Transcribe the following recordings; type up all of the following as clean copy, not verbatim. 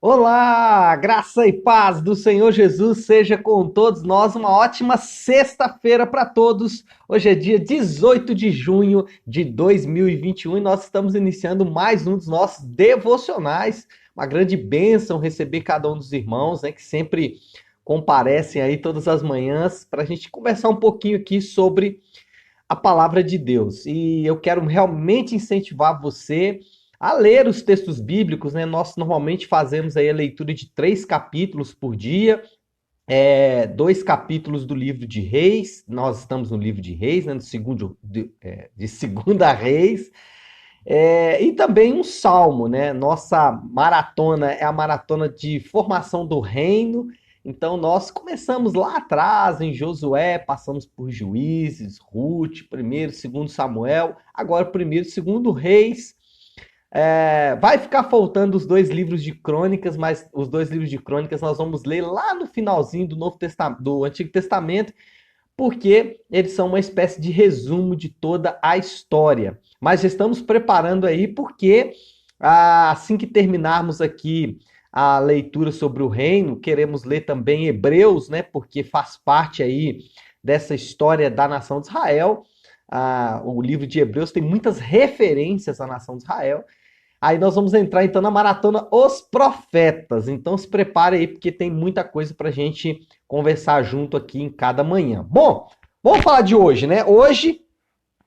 Olá, graça e paz do Senhor Jesus seja com todos nós. Uma ótima sexta-feira para todos. Hoje é dia 18 de junho de 2021 e nós estamos iniciando mais um dos nossos devocionais. Uma grande bênção receber cada um dos irmãos, né, que sempre comparecem aí todas as manhãs para a gente conversar um pouquinho aqui sobre a palavra de Deus. E eu quero realmente incentivar você a ler os textos bíblicos, né? Nós normalmente fazemos aí a leitura de 3 capítulos por dia, 2 capítulos do livro de Reis. Nós estamos no livro de Reis, né? De Segunda Reis. E também um salmo, né? Nossa maratona é a maratona de formação do reino. Então nós começamos lá atrás em Josué, passamos por Juízes, Ruth, primeiro, segundo Samuel, agora primeiro, segundo Reis. Vai ficar faltando os 2 livros de crônicas, mas os 2 livros de crônicas nós vamos ler lá no finalzinho do do Antigo Testamento, porque eles são uma espécie de resumo de toda a história. Mas já estamos preparando aí, porque assim que terminarmos aqui a leitura sobre o reino, queremos ler também Hebreus, né? Porque faz parte aí dessa história da nação de Israel. O livro de Hebreus tem muitas referências à nação de Israel. Aí nós vamos entrar então na maratona Os Profetas. Então se prepare aí, porque tem muita coisa pra gente conversar junto aqui em cada manhã. Bom, vamos falar de hoje, né? Hoje,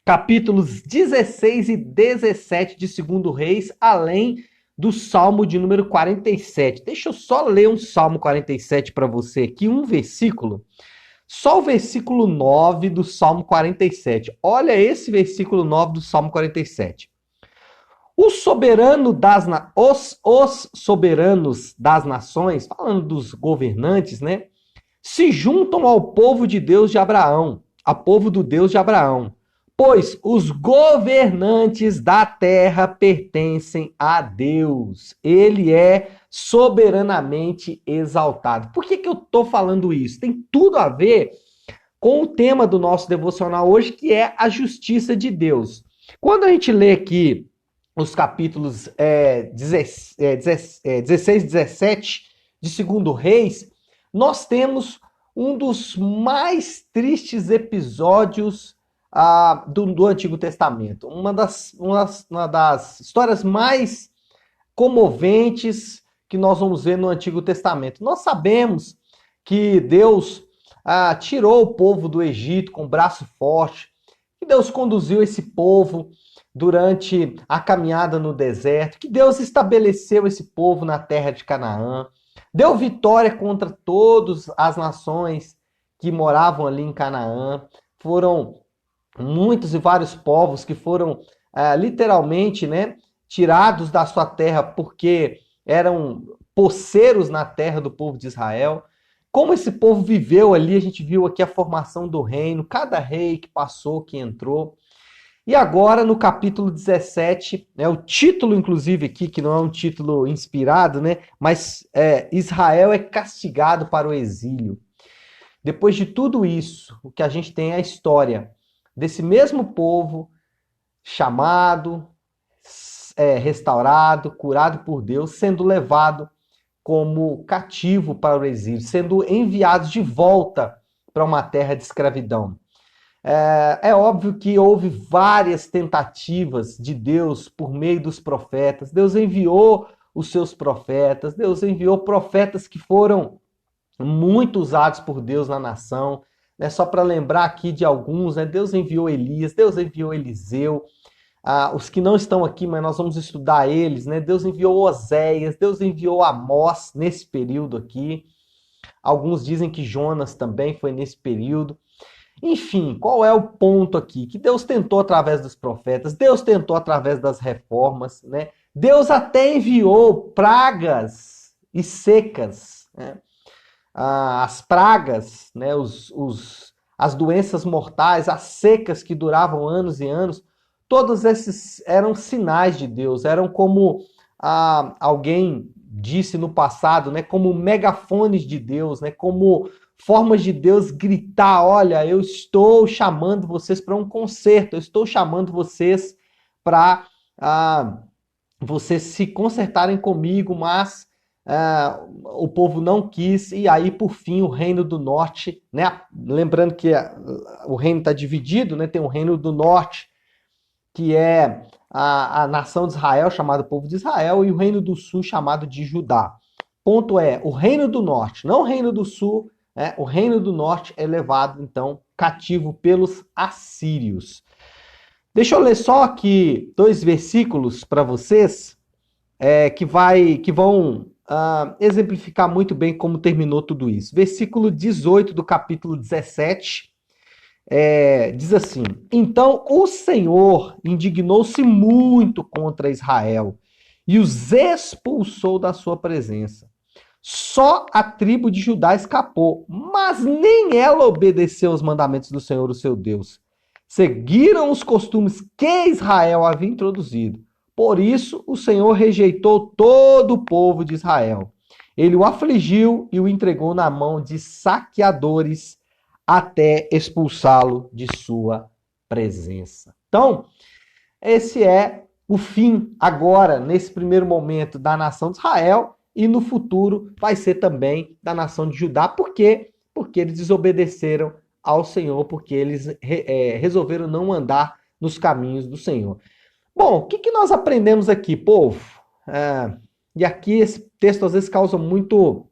capítulos 16 e 17 de Segundo Reis, além do Salmo de número 47. Deixa eu só ler um Salmo 47 para você aqui, um versículo. Só o versículo 9 do Salmo 47. Olha esse versículo 9 do Salmo 47. O soberano os soberanos das nações, falando dos governantes, né? Se juntam ao povo de Deus de Abraão, ao povo do Deus de Abraão. Pois os governantes da terra pertencem a Deus. Ele é soberanamente exaltado. Por que eu estou falando isso? Tem tudo a ver com o tema do nosso devocional hoje, que é a justiça de Deus. Quando a gente lê aqui os capítulos 16 e 17 de Segundo Reis, nós temos um dos mais tristes episódios do Antigo Testamento. Uma das histórias mais comoventes que nós vamos ver no Antigo Testamento. Nós sabemos que Deus tirou o povo do Egito com braço forte, que Deus conduziu esse povo durante a caminhada no deserto, que Deus estabeleceu esse povo na terra de Canaã, deu vitória contra todas as nações que moravam ali em Canaã. Foram muitos e vários povos que foram literalmente, né, tirados da sua terra porque eram poceiros na terra do povo de Israel. Como esse povo viveu ali, a gente viu aqui a formação do reino, cada rei que passou, que entrou. E agora, no capítulo 17, né, o título, inclusive, aqui, que não é um título inspirado, né, mas Israel é castigado para o exílio. Depois de tudo isso, o que a gente tem é a história desse mesmo povo chamado, restaurado, curado por Deus, sendo levado como cativo para o exílio, sendo enviados de volta para uma terra de escravidão. É óbvio que houve várias tentativas de Deus por meio dos profetas. Deus enviou os seus profetas, Deus enviou profetas que foram muito usados por Deus na nação. Né? Só para lembrar aqui de alguns, né? Deus enviou Elias, Deus enviou Eliseu. Os que não estão aqui, mas nós vamos estudar eles, né? Deus enviou Oséias, Deus enviou Amós nesse período aqui. Alguns dizem que Jonas também foi nesse período. Enfim, qual é o ponto aqui? Que Deus tentou através dos profetas, Deus tentou através das reformas, né? Deus até enviou pragas e secas, né? As pragas, né? As doenças mortais, as secas que duravam anos e anos, todos esses eram sinais de Deus, eram como alguém disse no passado, né? Como megafones de Deus, né? Como formas de Deus gritar: olha, eu estou chamando vocês para um conserto, eu estou chamando vocês para vocês se consertarem comigo, mas o povo não quis, e aí, por fim, o Reino do Norte, né? Lembrando que o reino está dividido, né? Tem o Reino do Norte, que é a nação de Israel, chamado povo de Israel, e o Reino do Sul, chamado de Judá. Ponto é, o Reino do Norte, não o Reino do Sul, né? O Reino do Norte é levado, então, cativo pelos assírios. Deixa eu ler só aqui dois versículos para vocês, que vão exemplificar muito bem como terminou tudo isso. Versículo 18 do capítulo 17 diz assim: Então o Senhor indignou-se muito contra Israel e os expulsou da sua presença. Só a tribo de Judá escapou, mas nem ela obedeceu aos mandamentos do Senhor, o seu Deus. Seguiram os costumes que Israel havia introduzido. Por isso, o Senhor rejeitou todo o povo de Israel. Ele o afligiu e o entregou na mão de saqueadores até expulsá-lo de sua presença. Então, esse é o fim agora, nesse primeiro momento, da nação de Israel, e no futuro vai ser também da nação de Judá. Por quê? Porque eles desobedeceram ao Senhor, porque eles resolveram não andar nos caminhos do Senhor. Bom, o que nós aprendemos aqui, povo? E aqui esse texto às vezes causa muito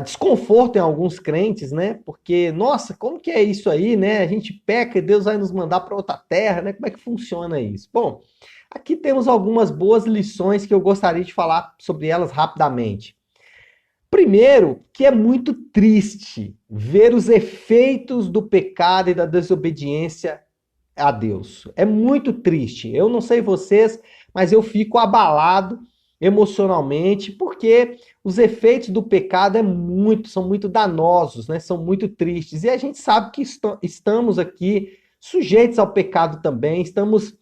desconforto em alguns crentes, né? Porque, nossa, como que é isso aí, né? A gente peca e Deus vai nos mandar para outra terra, né? Como é que funciona isso? Bom, aqui temos algumas boas lições que eu gostaria de falar sobre elas rapidamente. Primeiro, que é muito triste ver os efeitos do pecado e da desobediência a Deus. É muito triste. Eu não sei vocês, mas eu fico abalado emocionalmente, porque os efeitos do pecado são muito danosos, né? São muito tristes. E a gente sabe que estamos aqui sujeitos ao pecado também, estamos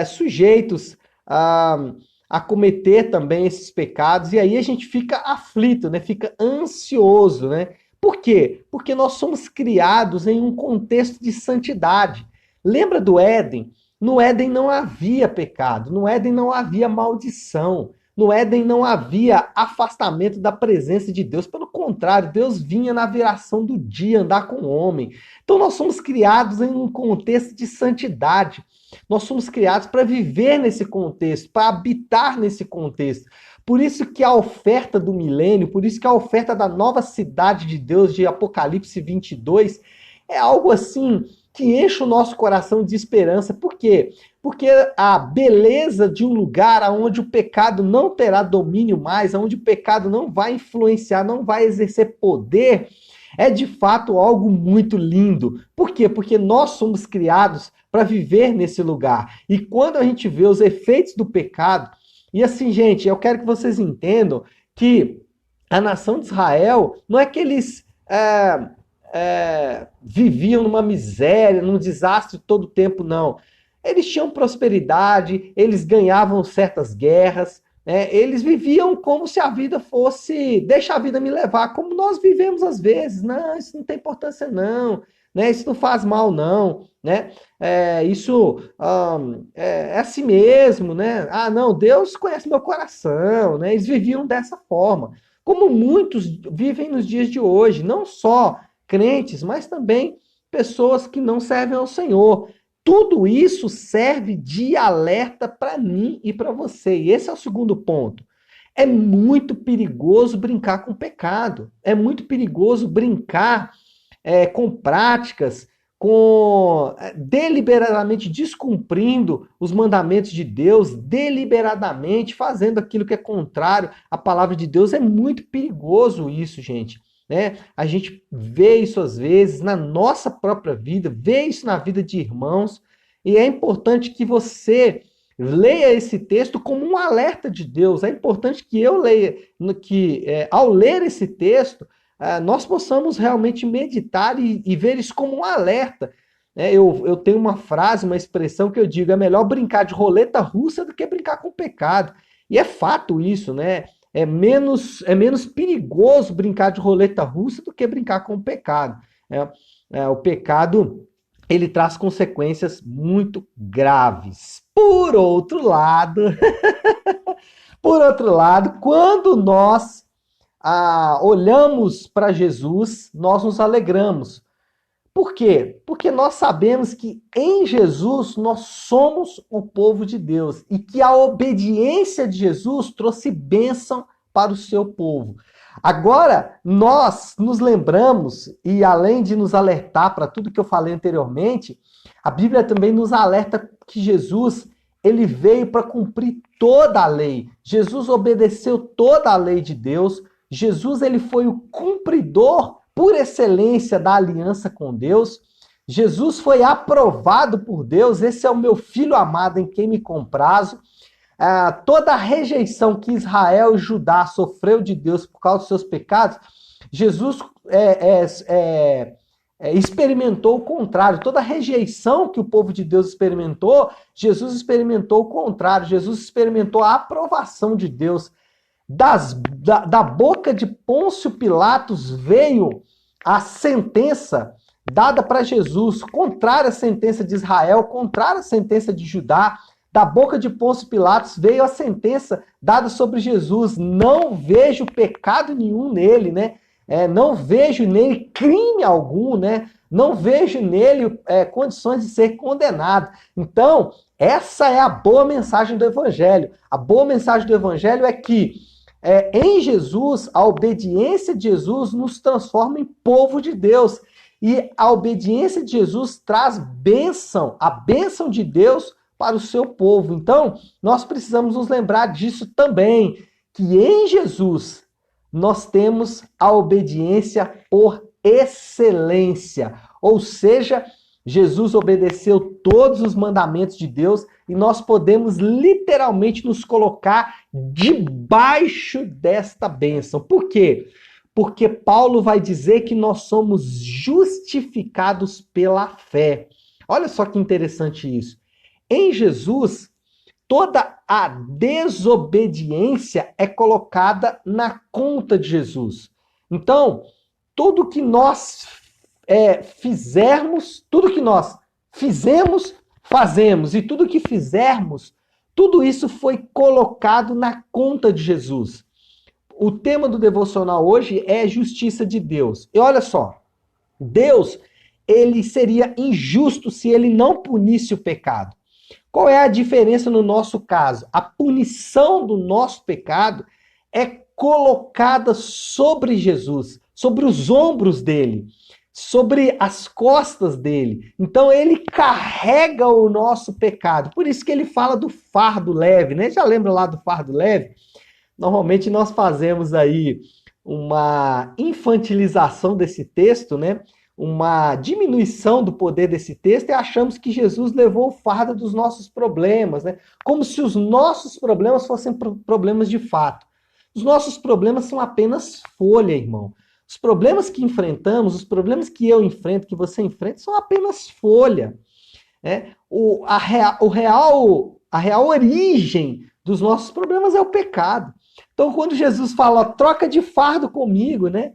sujeitos a cometer também esses pecados, e aí a gente fica aflito, né? Fica ansioso, né? Por quê? Porque nós somos criados em um contexto de santidade. Lembra do Éden? No Éden não havia pecado, no Éden não havia maldição, no Éden não havia afastamento da presença de Deus. Pelo contrário, Deus vinha na viração do dia andar com o homem. Então nós somos criados em um contexto de santidade. Nós somos criados para viver nesse contexto, para habitar nesse contexto. Por isso que a oferta do milênio, por isso que a oferta da nova cidade de Deus de Apocalipse 22 é algo assim que enche o nosso coração de esperança. Por quê? Porque a beleza de um lugar onde o pecado não terá domínio mais, onde o pecado não vai influenciar, não vai exercer poder, é de fato algo muito lindo. Por quê? Porque nós somos criados para viver nesse lugar. E quando a gente vê os efeitos do pecado, e assim, gente, eu quero que vocês entendam que a nação de Israel não é que eles viviam numa miséria, num desastre todo o tempo, não. Eles tinham prosperidade, eles ganhavam certas guerras, né? Eles viviam como se a vida fosse, deixa a vida me levar, como nós vivemos às vezes. Não, isso não tem importância não, né? Isso não faz mal não, né? É assim mesmo, né? Ah, não, Deus conhece meu coração, né? Eles viviam dessa forma, como muitos vivem nos dias de hoje, não só crentes, mas também pessoas que não servem ao Senhor. Tudo isso serve de alerta para mim e para você. E esse é o segundo ponto. É muito perigoso brincar com o pecado. É muito perigoso brincar com práticas, deliberadamente descumprindo os mandamentos de Deus, deliberadamente fazendo aquilo que é contrário à palavra de Deus. É muito perigoso isso, gente. Né? A gente vê isso às vezes na nossa própria vida, vê isso na vida de irmãos, e é importante que você leia esse texto como um alerta de Deus. É importante que eu leia, ao ler esse texto, nós possamos realmente meditar e ver isso como um alerta. Eu tenho uma frase, uma expressão que eu digo: é melhor brincar de roleta russa do que brincar com o pecado. E é fato isso, né? É menos perigoso brincar de roleta russa do que brincar com o pecado. O pecado, ele traz consequências muito graves. Por outro lado, Por outro lado, quando nós olhamos para Jesus, nós nos alegramos. Por quê? Porque nós sabemos que em Jesus nós somos o povo de Deus e que a obediência de Jesus trouxe bênção para o seu povo. Agora, nós nos lembramos, e além de nos alertar para tudo que eu falei anteriormente, a Bíblia também nos alerta que Jesus, ele veio para cumprir toda a lei. Jesus obedeceu toda a lei de Deus. Jesus, ele foi o cumpridor por excelência da aliança com Deus. Jesus foi aprovado por Deus. Esse é o meu filho amado em quem me comprazo. Toda a rejeição que Israel e Judá sofreu de Deus por causa dos seus pecados, Jesus experimentou o contrário. Toda a rejeição que o povo de Deus experimentou, Jesus experimentou o contrário. Jesus experimentou a aprovação de Deus. Da boca de Pôncio Pilatos veio a sentença dada para Jesus, contrária à sentença de Israel, contrária à sentença de Judá. Da boca de Pôncio Pilatos veio a sentença dada sobre Jesus. Não vejo pecado nenhum nele, né? Não vejo nele crime algum, né? Não vejo nele condições de ser condenado. Então, essa é a boa mensagem do Evangelho. A boa mensagem do Evangelho é que em Jesus, a obediência de Jesus nos transforma em povo de Deus. E a obediência de Jesus traz bênção, a bênção de Deus para o seu povo. Então, nós precisamos nos lembrar disso também, que em Jesus nós temos a obediência por excelência. Ou seja, Jesus obedeceu todos os mandamentos de Deus e nós podemos literalmente nos colocar debaixo desta bênção. Por quê? Porque Paulo vai dizer que nós somos justificados pela fé. Olha só que interessante isso. Em Jesus, toda a desobediência é colocada na conta de Jesus. Então, tudo que nós fizermos, tudo que nós fizemos, fazemos, e tudo que fizermos, tudo isso foi colocado na conta de Jesus. O tema do devocional hoje é justiça de Deus. E olha só, Deus, ele seria injusto se ele não punisse o pecado. Qual é a diferença no nosso caso? A punição do nosso pecado é colocada sobre Jesus, sobre os ombros dele, sobre as costas dele. Então ele carrega o nosso pecado. Por isso que ele fala do fardo leve, né? Já lembra lá do fardo leve? Normalmente nós fazemos aí uma infantilização desse texto, né? Uma diminuição do poder desse texto e achamos que Jesus levou o fardo dos nossos problemas, né? Como se os nossos problemas fossem problemas de fato. Os nossos problemas são apenas folha, irmão. Os problemas que enfrentamos, os problemas que eu enfrento, que você enfrenta, são apenas folha. A real origem dos nossos problemas é o pecado. Então, quando Jesus fala, troca de fardo comigo, né?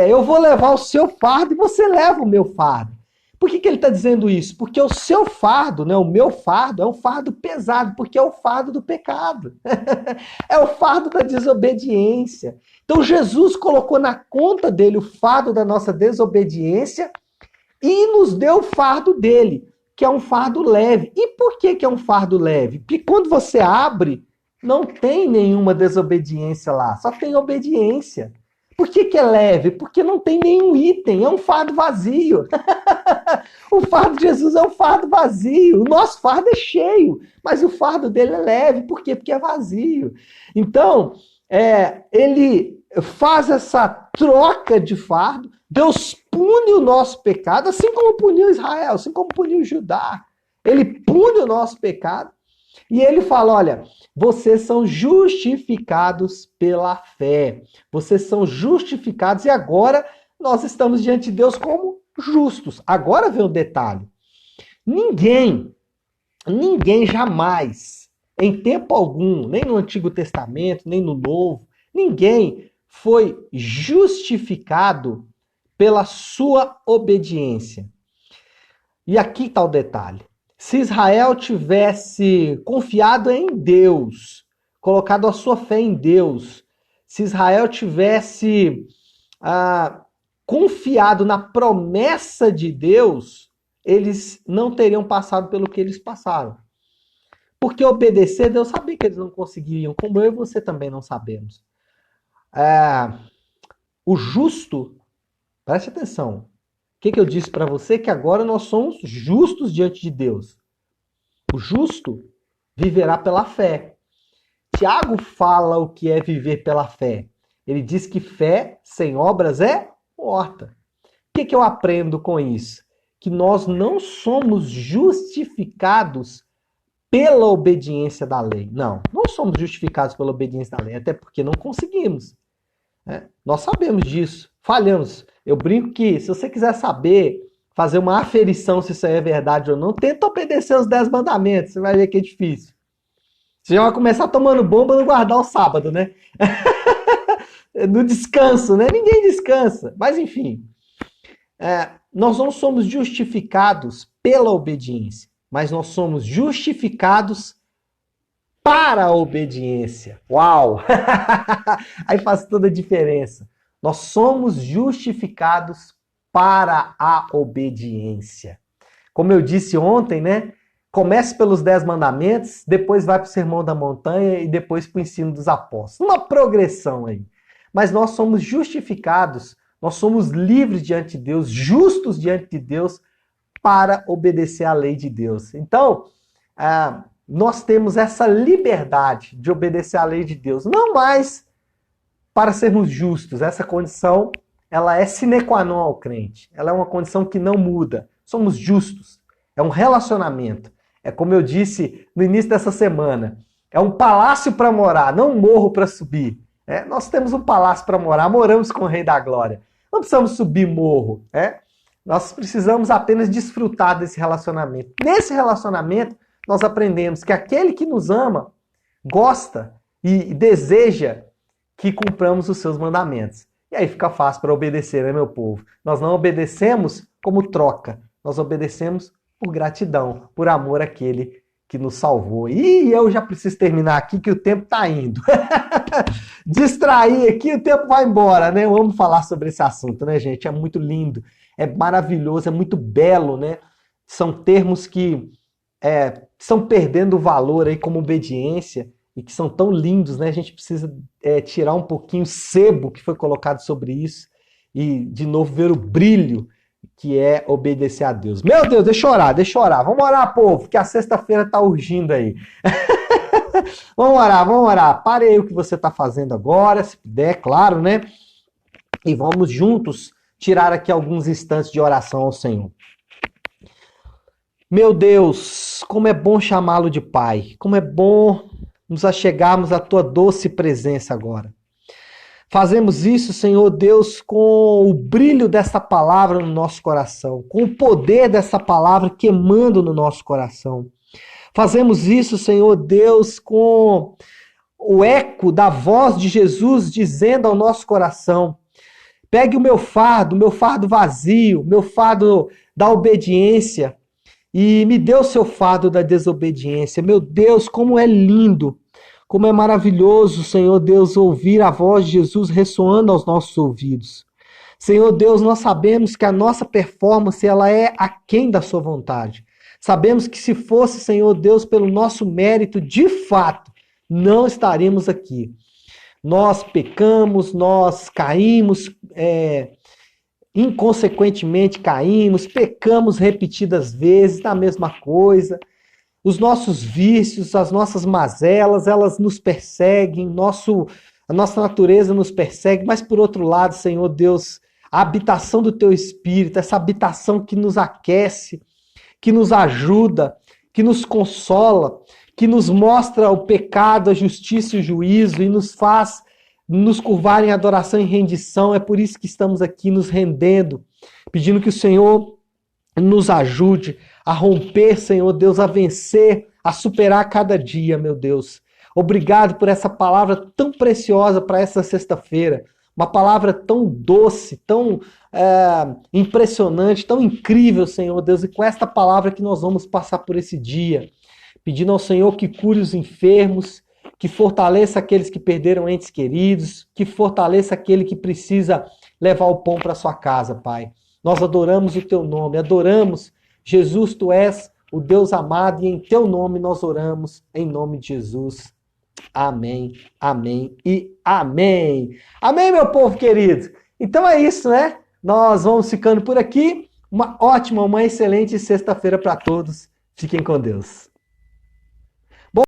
Eu vou levar o seu fardo e você leva o meu fardo. Por que ele está dizendo isso? Porque o seu fardo, né, o meu fardo, é um fardo pesado, porque é o fardo do pecado. É o fardo da desobediência. Então Jesus colocou na conta dele o fardo da nossa desobediência e nos deu o fardo dele, que é um fardo leve. E por que é um fardo leve? Porque quando você abre, não tem nenhuma desobediência lá, só tem obediência. Por que é leve? Porque não tem nenhum item, é um fardo vazio. O fardo de Jesus é um fardo vazio. O nosso fardo é cheio, mas o fardo dele é leve. Por quê? Porque é vazio. Então, ele faz essa troca de fardo. Deus pune o nosso pecado, assim como puniu Israel, assim como puniu Judá. Ele pune o nosso pecado. E ele fala, olha, vocês são justificados pela fé. Vocês são justificados e agora nós estamos diante de Deus como justos. Agora vem o detalhe. Ninguém jamais, em tempo algum, nem no Antigo Testamento, nem no Novo, ninguém foi justificado pela sua obediência. E aqui está o detalhe. Se Israel tivesse confiado em Deus, colocado a sua fé em Deus, se Israel tivesse confiado na promessa de Deus, eles não teriam passado pelo que eles passaram. Porque obedecer, Deus sabia que eles não conseguiriam, como eu e você também não sabemos. O justo, preste atenção, o que eu disse para você? Que agora nós somos justos diante de Deus. O justo viverá pela fé. Tiago fala o que é viver pela fé. Ele diz que fé sem obras é morta. O que eu aprendo com isso? Que nós não somos justificados pela obediência da lei. Não somos justificados pela obediência da lei, até porque não conseguimos. Nós sabemos disso, falhamos. Eu brinco que se você quiser saber, fazer uma aferição se isso aí é verdade ou não, tenta obedecer os 10 mandamentos, você vai ver que é difícil. Você já vai começar tomando bomba no guardar o sábado, né? No descanso, né? Ninguém descansa. Mas enfim, nós não somos justificados pela obediência, mas nós somos justificados para a obediência. Uau! Aí faz toda a diferença. Nós somos justificados para a obediência. Como eu disse ontem, né? Comece pelos 10 mandamentos, depois vai para o Sermão da Montanha e depois para o ensino dos apóstolos. Uma progressão aí. Mas nós somos justificados, nós somos livres diante de Deus, justos diante de Deus, para obedecer à lei de Deus. Então, nós temos essa liberdade de obedecer à lei de Deus, não mais para sermos justos. Essa condição, ela é sine qua non ao crente. Ela é uma condição que não muda. Somos justos. É um relacionamento. É como eu disse no início dessa semana. É um palácio para morar, não um morro para subir. Nós temos um palácio para morar, moramos com o Rei da Glória. Não precisamos subir morro. Nós precisamos apenas desfrutar desse relacionamento. Nesse relacionamento, nós aprendemos que aquele que nos ama, gosta e deseja que cumpramos os seus mandamentos. E aí fica fácil para obedecer, né, meu povo? Nós não obedecemos como troca. Nós obedecemos por gratidão, por amor àquele que nos salvou. E eu já preciso terminar aqui, que o tempo está indo. Distrair aqui, o tempo vai embora, né? Vamos falar sobre esse assunto, né, gente? É muito lindo, é maravilhoso, é muito belo, né? São termos que estão perdendo o valor aí como obediência e que são tão lindos, né? A gente precisa tirar um pouquinho o sebo que foi colocado sobre isso e, de novo, ver o brilho que é obedecer a Deus. Meu Deus, deixa eu orar. Vamos orar, povo, que a sexta-feira tá urgindo aí. Vamos orar. Pare aí o que você tá fazendo agora, se puder, claro, né? E vamos juntos tirar aqui alguns instantes de oração ao Senhor. Meu Deus, como é bom chamá-lo de Pai. Como é bom nos achegarmos à tua doce presença agora. Fazemos isso, Senhor Deus, com o brilho dessa palavra no nosso coração, com o poder dessa palavra queimando no nosso coração. Fazemos isso, Senhor Deus, com o eco da voz de Jesus dizendo ao nosso coração: pegue o meu fardo vazio, meu fardo da obediência, e me dê o seu fardo da desobediência. Meu Deus, como é lindo! Como é maravilhoso, Senhor Deus, ouvir a voz de Jesus ressoando aos nossos ouvidos. Senhor Deus, nós sabemos que a nossa performance ela é aquém da sua vontade. Sabemos que se fosse, Senhor Deus, pelo nosso mérito, de fato, não estaríamos aqui. Nós pecamos, nós caímos, inconsequentemente caímos, pecamos repetidas vezes na mesma coisa. Os nossos vícios, as nossas mazelas, elas nos perseguem, a nossa natureza nos persegue, mas por outro lado, Senhor Deus, a habitação do Teu Espírito, essa habitação que nos aquece, que nos ajuda, que nos consola, que nos mostra o pecado, a justiça e o juízo e nos faz nos curvar em adoração e rendição. É por isso que estamos aqui nos rendendo, pedindo que o Senhor nos ajude a romper, Senhor Deus, a vencer, a superar cada dia, meu Deus. Obrigado por essa palavra tão preciosa para essa sexta-feira. Uma palavra tão doce, tão impressionante, tão incrível, Senhor Deus. E com esta palavra que nós vamos passar por esse dia, pedindo ao Senhor que cure os enfermos, que fortaleça aqueles que perderam entes queridos, que fortaleça aquele que precisa levar o pão para sua casa, Pai. Nós adoramos o teu nome, adoramos. Jesus, tu és o Deus amado e em teu nome nós oramos, em nome de Jesus. Amém, amém e amém. Amém, meu povo querido. Então é isso, né? Nós vamos ficando por aqui. Uma ótima, uma excelente sexta-feira para todos. Fiquem com Deus.